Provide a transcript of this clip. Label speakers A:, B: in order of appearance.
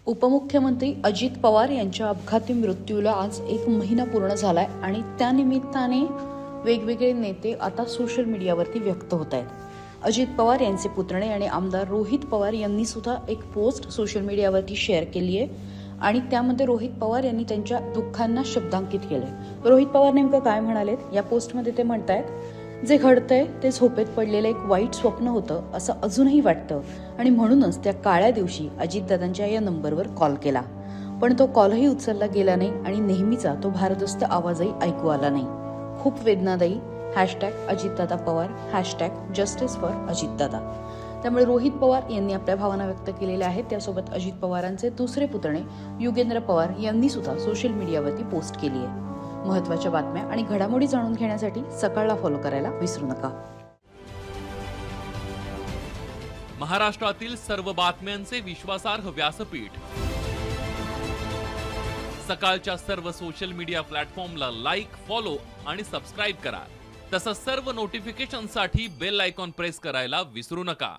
A: उपमुख्यमंत्री अजित पवार यांच्या अपघाती मृत्यूला आज 1 महिना पूर्ण झालाय आणि त्यानिमित्ताने वेगवेगळे नेते आता सोशल मीडियावरती व्यक्त होत आहेत। अजित पवार यांचे पुतणे आणि आमदार रोहित पवार यांनी सुद्धा एक पोस्ट सोशल मीडियावरती शेअर केली आहे आणि त्यामध्ये रोहित पवार यांनी त्यांच्या दुःखांना शब्दांकित केले। रोहित पवार नेमकं काय म्हणालेत या पोस्टमध्ये ते म्हणतायत, जे घडतंय ते झोपेत पडलेलं एक वाईट स्वप्न होतं असं अजूनही वाटतं आणि म्हणूनच त्या काळ्या दिवशी अजितदादांच्या या नंबरवर कॉल केला, पण तो कॉलही उचलला गेला नाही आणि नेहमीचा तो भारदस्त आवाजही ऐकू आला नाही। खूप वेदनादायी #अजितदादा पवार #जस्टिस फॉर अजितदादा। त्यामुळे रोहित पवार यांनी आपल्या भावना व्यक्त केलेल्या आहेत। त्यासोबत अजित पवारांचे दुसरे पुतणे युगेंद्र पवार यांनी सुद्धा सोशल मीडियावरती पोस्ट केली आहे। महत्त्वाच्या बातम्या आणि घडामोडी जाणून घेण्यासाठी सकाळला फॉलो करायला विसरू नका।
B: महाराष्ट्रातील सर्व बातम्यांचे विश्वासार्ह व्यासपीठ सकाळच्या सर्व सोशल मीडिया प्लॅटफॉर्मला लाईक, फॉलो आणि सबस्क्राईब करा। तसंच सर्व नोटिफिकेशनसाठी बेल आयकॉन प्रेस करायला विसरू नका।